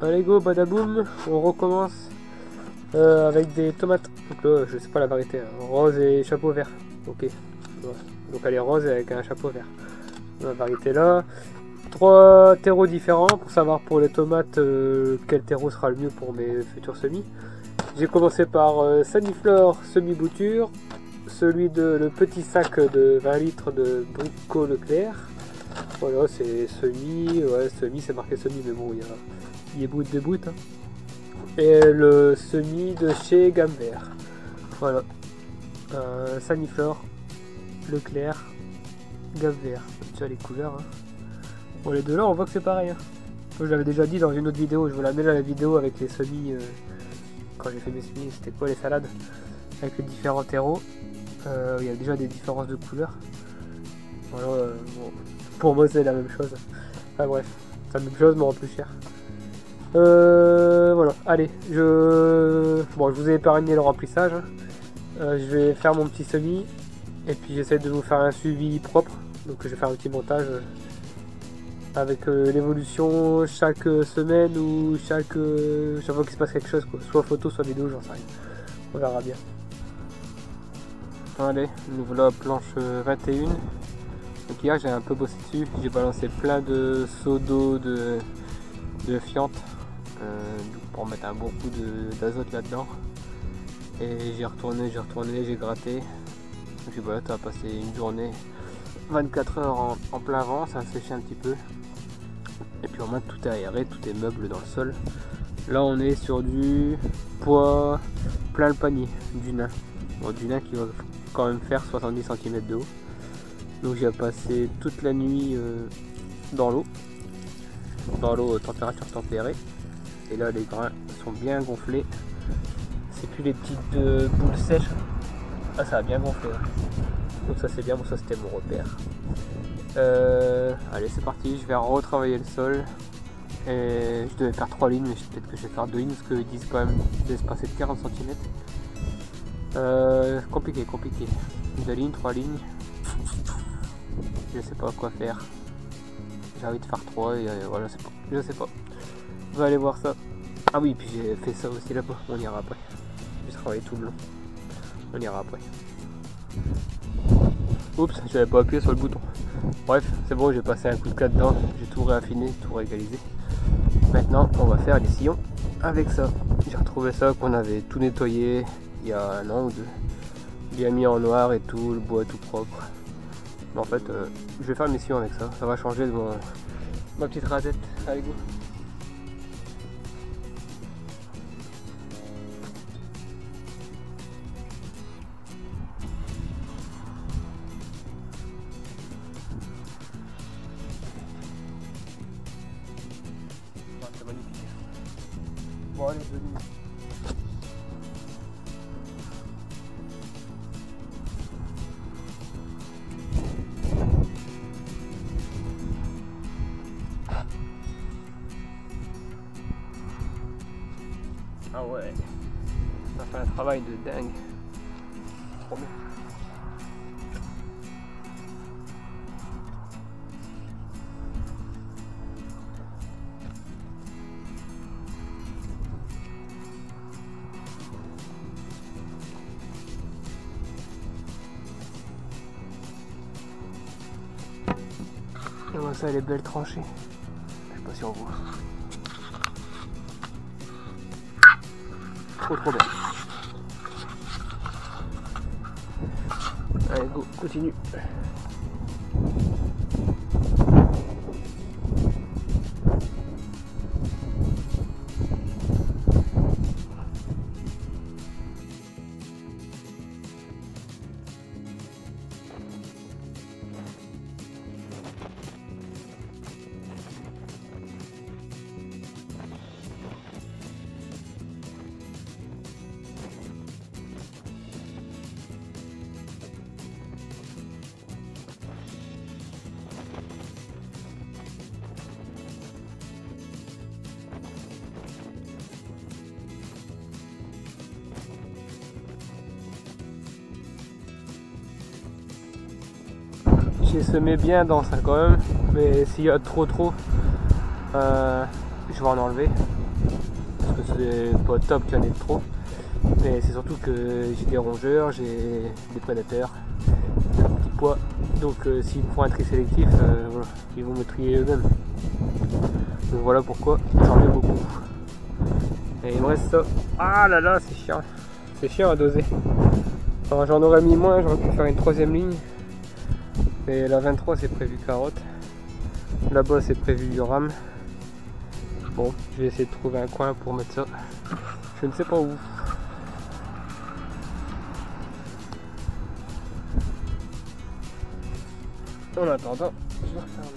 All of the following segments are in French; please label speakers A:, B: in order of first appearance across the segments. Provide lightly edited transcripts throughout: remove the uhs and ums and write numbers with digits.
A: Allez go, badaboum, on recommence avec des tomates. Donc là, je sais pas la variété, hein. Rose et chapeau vert. Ok. Ouais. Donc elle est rose avec un chapeau vert. La variété là. 3 terreaux différents pour savoir pour les tomates quel terreau sera le mieux pour mes futurs semis. J'ai commencé par Saniflore semi-bouture, celui de le petit sac de 20 litres de Brico Leclerc. Voilà, c'est semi, ouais, semi, c'est marqué semi, mais bon, il y a bout de bout. Hein. Et le semi de chez Gamme Vert. Voilà, Saniflore, Leclerc, Gamme Vert. Tu vois les couleurs. Hein. Bon, les deux là, on voit que c'est pareil. Hein. Je l'avais déjà dit dans une autre vidéo, je vous la mets dans la vidéo avec les semis. Quand j'ai fait mes semis, c'était quoi les salades avec les différents terreaux. Il y a déjà des différences de couleurs. Voilà, bon, pour moi c'est la même chose. Enfin bref, c'est la même chose mais en plus cher. Voilà, allez, je vous ai épargné le remplissage. Je vais faire mon petit semis et puis j'essaie de vous faire un suivi propre. Donc je vais faire un petit montage avec l'évolution chaque semaine ou chaque fois qu'il se passe quelque chose, quoi. Soit photo, soit vidéo, j'en sais rien. On verra bien. Allez, nous voilà planche 21. Donc hier j'ai un peu bossé dessus, j'ai balancé plein de seaux d'eau de fiente pour mettre un bon coup d'azote là-dedans. Et j'ai retourné, j'ai gratté. Donc voilà, ça a passé une journée, 24 heures en plein vent, ça a séché un petit peu. Et puis au moins tout est aéré, tout est meuble dans le sol. Là on est sur du poids plein le panier, du nain. Bon, du nain qui va quand même faire 70 cm de haut. Donc j'ai passé toute la nuit dans l'eau température tempérée. Et là les grains sont bien gonflés. C'est plus les petites boules sèches. Ah, ça a bien gonflé là. Donc ça c'est bien, bon ça c'était mon repère. Allez c'est parti, je vais retravailler le sol. Et je devais faire 3 lignes, mais peut-être que je vais faire 2 lignes parce qu'ils disent quand même d'espacer de 40 cm. Compliqué. 2 lignes, 3 lignes. Je sais pas quoi faire. J'ai envie de faire 3 et voilà, je sais pas. On va aller voir ça. Ah oui, puis j'ai fait ça aussi là-bas, on ira après. J'ai travaillé tout le long. On ira après. Oups, j'avais pas appuyé sur le bouton. Bref, c'est bon, j'ai passé un coup de 4 dedans, j'ai tout réaffiné, tout réégalisé. Maintenant, on va faire les sillons avec ça. J'ai retrouvé ça qu'on avait tout nettoyé il y a un an ou deux. Bien mis en noir et tout, le bois tout propre. Mais en fait, je vais faire mes sillons avec ça. Ça va changer de ma petite rasette. Allez, go. C'est magnifique. Bon, allez, 2 minutes. Ah ouais, ça fait un travail de dingue. Trop bien. Et moi ça, elle est belle tranchée. Je sais pas si on voit. Trop bien. Allez, go, continue. J'ai semé bien dans ça quand même, mais s'il y a trop, ça je vais en enlever. Parce que c'est pas top qu'il y en ait trop. Mais c'est surtout que j'ai des rongeurs, j'ai des prédateurs, un petit poids. Donc s'ils font un tri sélectif, voilà, ils vont me trier eux-mêmes. Donc voilà pourquoi j'en ai beaucoup. Et il me reste ça. Ah là là, c'est chiant. C'est chiant à doser. Alors j'en aurais mis moins, j'aurais pu faire une troisième ligne. Et la 23 c'est prévu carotte. Là-bas c'est prévu du rame. Bon, je vais essayer de trouver un coin pour mettre ça. Je ne sais pas où. En attendant, je vais refermer.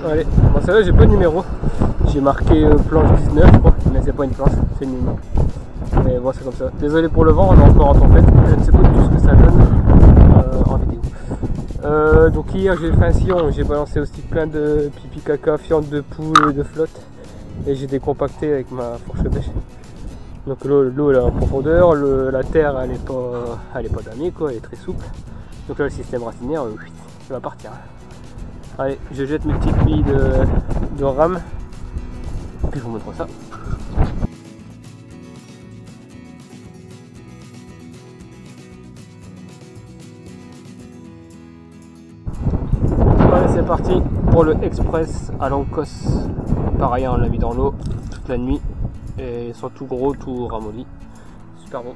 A: Allez, bon ça va, j'ai pas de numéro. J'ai marqué planche 19 je crois, mais c'est pas une planche, c'est une ligne. Mais bon c'est comme ça. Désolé pour le vent, on est encore en tempête, je ne sais pas du tout ce que ça donne en vidéo. Donc hier j'ai fait un sillon, j'ai balancé aussi plein de pipi caca, fientes de poule et de flotte. Et j'ai décompacté avec ma fourche bêche. Donc l'eau elle est en profondeur, la terre elle est pas damnée quoi, elle est très souple. Donc là le système racinaire, il va partir. Allez, je jette mes petites billes de rame, puis je vous montre ça. Allez, c'est parti pour le express à l'Ancos. Pareil, on l'a mis dans l'eau toute la nuit et ils sont tout gros, tout ramollis. Super bon.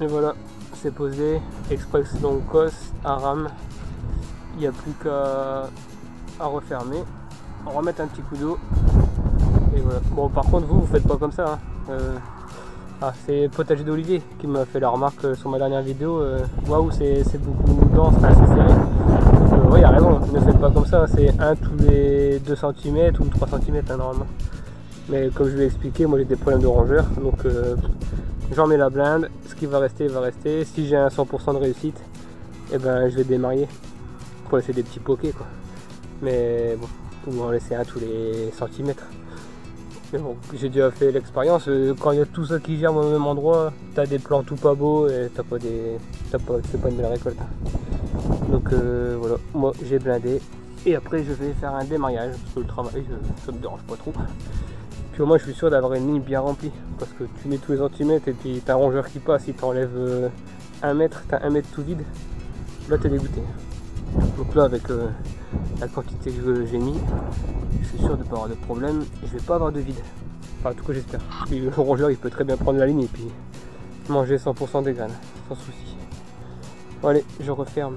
A: Et voilà, c'est posé, Express L'Ancos à rame. Il n'y a plus qu'à refermer, remettre un petit coup d'eau. Et voilà. Bon, par contre, vous faites pas comme ça. Hein. C'est Potager d'Olivier qui m'a fait la remarque sur ma dernière vidéo. Waouh, c'est beaucoup dense, c'est serré. Oui, il a raison, ne faites pas comme ça. C'est 1 tous les 2 cm ou 3 cm hein, normalement. Mais comme je l'ai expliqué, moi j'ai des problèmes de rongeur. Donc j'en mets la blinde, ce qui va rester va rester. Si j'ai un 100% de réussite, et ben je vais démarrer pour laisser des petits pokés quoi. Mais bon, ou en laisser un tous les centimètres. Mais bon, j'ai déjà fait l'expérience, quand il y a tout ça qui germe au même endroit, t'as des plants tout pas beaux et c'est pas une belle récolte. Donc voilà, moi j'ai blindé et après je vais faire un démarrage parce que le travail ça me dérange pas trop. Puis au moins je suis sûr d'avoir une ligne bien remplie parce que tu mets tous les centimètres et puis t'as un rongeur qui passe, il t'enlève 1 mètre, t'as 1 mètre tout vide, là t'es dégoûté. Donc là avec la quantité que j'ai mis, je suis sûr de ne pas avoir de problème et je vais pas avoir de vide. Enfin en tout cas j'espère. Le rongeur il peut très bien prendre la ligne et puis manger 100% des graines, sans souci. Bon allez, je referme.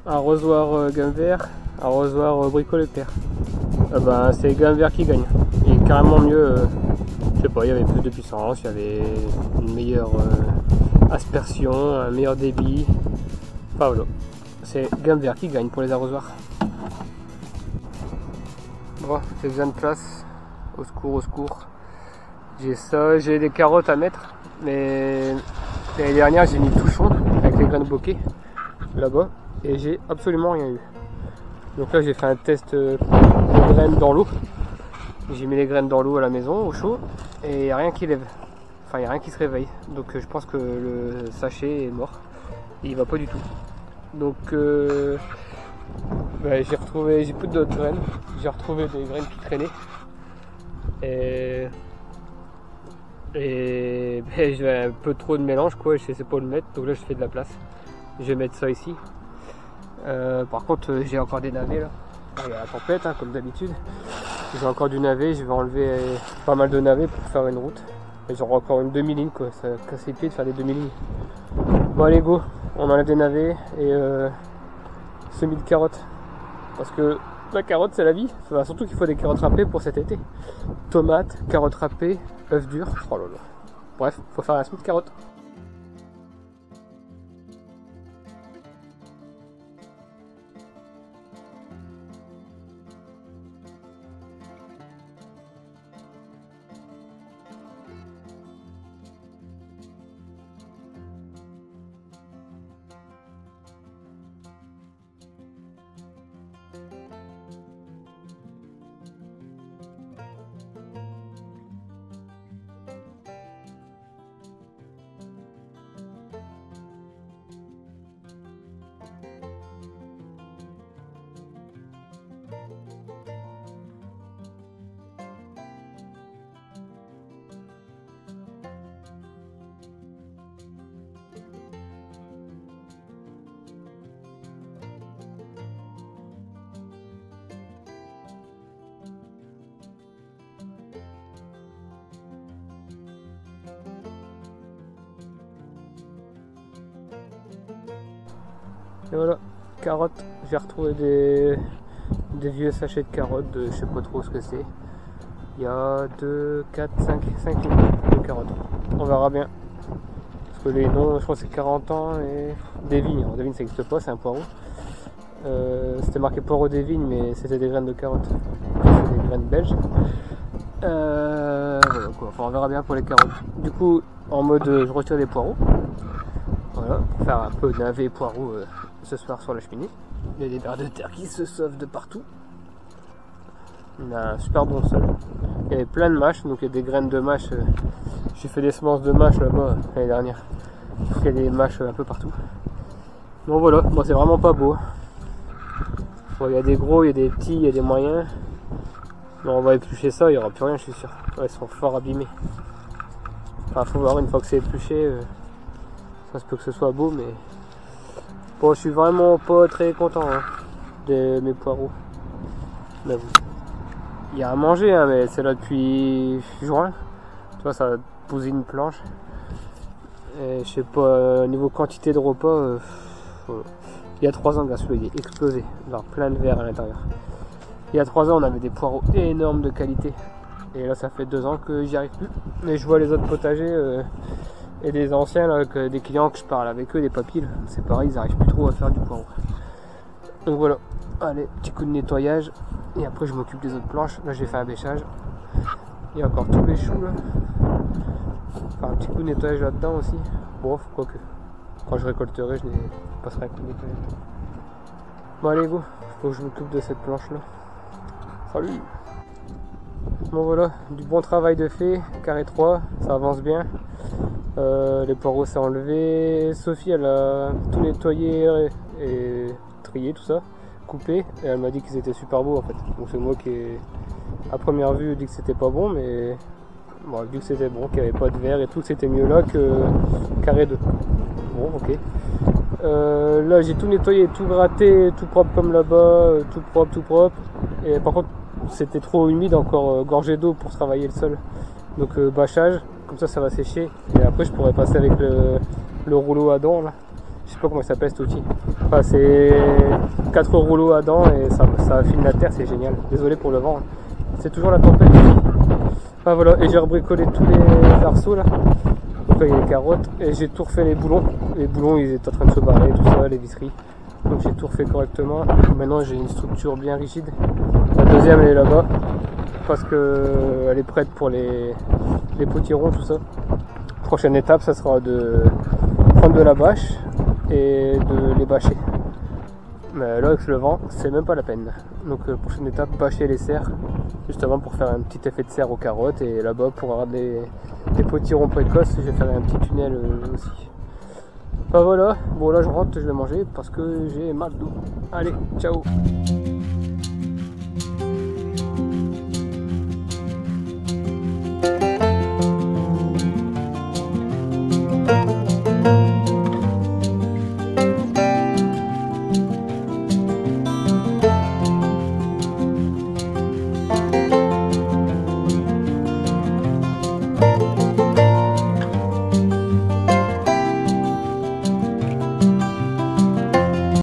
A: Arrosoir gamme vert, arrosoir bricole père. C'est gamme vert qui gagne. Il est carrément mieux, je sais pas, il y avait plus de puissance, il y avait une meilleure aspersion, un meilleur débit. Enfin voilà, c'est gamme vert qui gagne pour les arrosoirs. Bon, j'ai besoin de place. Au secours, au secours. J'ai ça, j'ai des carottes à mettre, mais l'année dernière j'ai mis touchon avec les graines bokeh là-bas et j'ai absolument rien eu. Donc là j'ai fait un test de graines dans l'eau. J'ai mis les graines dans l'eau à la maison, au chaud, et il n'y a rien qui lève. Enfin, il n'y a rien qui se réveille. Donc je pense que le sachet est mort. Il va pas du tout. Donc j'ai retrouvé, j'ai plus d'autres graines. J'ai retrouvé des graines qui traînaient. Et j'ai un peu trop de mélange, quoi. Je sais pas où le mettre. Donc là, je fais de la place. Je vais mettre ça ici. Par contre, j'ai encore des navets là. Il y a la tempête, hein, comme d'habitude. J'ai encore du navet. Je vais enlever pas mal de navets pour faire une route. Et j'aurai encore une demi-ligne, quoi. Ça casse les pieds de faire des demi-lignes. Bon, allez, go. On enlève des navets et semis de carottes. Parce que la carotte, c'est la vie. Enfin, surtout qu'il faut des carottes râpées pour cet été. Tomates, carottes râpées, œufs durs. Oh là là. Bref, faut faire un semis de carottes. Et voilà, carottes. J'ai retrouvé des vieux sachets de carottes, je sais pas trop ce que c'est. Il y a 2, 4, 5 lignes de carottes. On verra bien. Parce que les noms, je crois que c'est 40 ans et des vignes. Alors, des vignes ça n'existe pas, c'est un poireau. C'était marqué poireau des vignes, mais c'était des graines de carottes. C'est des graines belges. Voilà quoi. Enfin, on verra bien pour les carottes. Du coup, en mode je retire les poireaux. Voilà, pour faire un peu navet et poireaux ce soir sur la cheminée. Il y a des vers de terre qui se sauvent de partout. On a un super bon sol. Il y avait plein de mâches, donc il y a des graines de mâches. J'ai fait des semences de mâches là-bas l'année dernière. Il y a des mâches un peu partout. Donc voilà, bon, c'est vraiment pas beau. Bon, il y a des gros, il y a des petits, il y a des moyens. Non, on va éplucher ça, il n'y aura plus rien, je suis sûr. Ouais, ils sont fort abîmés. Enfin, faut voir une fois que c'est épluché. Ça se peut que ce soit beau, mais bon, je suis vraiment pas très content hein, de mes poireaux. Mais bon. Il y a à manger, hein, mais c'est là depuis juin. Tu vois, ça a posé une planche. Et je sais pas, niveau quantité de repas, voilà. Il y a 3 ans, celui-là il est explosé. Alors, plein de verre à l'intérieur. Il y a 3 ans, on avait des poireaux énormes de qualité. Et là, ça fait 2 ans que j'y arrive plus. Mais je vois les autres potagers. Et des anciens, là, des clients que je parle avec eux, des papilles, c'est pareil, ils n'arrivent plus trop à faire du poireau. Donc voilà, allez, petit coup de nettoyage, et après je m'occupe des autres planches. Là j'ai fait un bêchage, il y a encore tous les choux là. Enfin, un petit coup de nettoyage là-dedans aussi. Bon, quoi que, quand je récolterai, je passerai un coup de nettoyage. Bon allez go, faut que je m'occupe de cette planche là. Salut. Bon voilà, du bon travail de fait, carré 3, ça avance bien. Les poireaux s'est enlevé. Sophie elle a tout nettoyé et trié tout ça, coupé, et elle m'a dit qu'ils étaient super beaux en fait. Donc c'est moi qui à première vue dit que c'était pas bon, mais bon, elle dit que c'était bon, qu'il n'y avait pas de verre et tout, que c'était mieux là que carré 2. Bon ok. Là j'ai tout nettoyé, tout gratté, tout propre comme là-bas, tout propre. Et par contre c'était trop humide, encore gorgé d'eau pour travailler le sol. Donc bâchage, comme ça va sécher. Et après je pourrais passer avec le rouleau à dents là. Je sais pas comment il s'appelle cet outil. Enfin, c'est 4 rouleaux à dents et ça affine la terre, c'est génial. Désolé pour le vent. Hein. C'est toujours la tempête. Enfin voilà, et j'ai rebricolé tous les arceaux là. Donc nettoyé les carottes et j'ai tout refait les boulons. Les boulons ils étaient en train de se barrer, tout ça, les visseries. Donc j'ai tout refait correctement. Maintenant j'ai une structure bien rigide. La deuxième elle est là-bas parce que elle est prête pour les potirons, tout ça. Prochaine étape ça sera de prendre de la bâche et de les bâcher. Mais là avec le vent c'est même pas la peine. Donc prochaine étape, bâcher les serres justement pour faire un petit effet de serre aux carottes, et là-bas pour avoir des potirons précoces je vais faire un petit tunnel aussi. Enfin voilà, bon là je rentre, je vais manger parce que j'ai mal d'eau. Allez, ciao.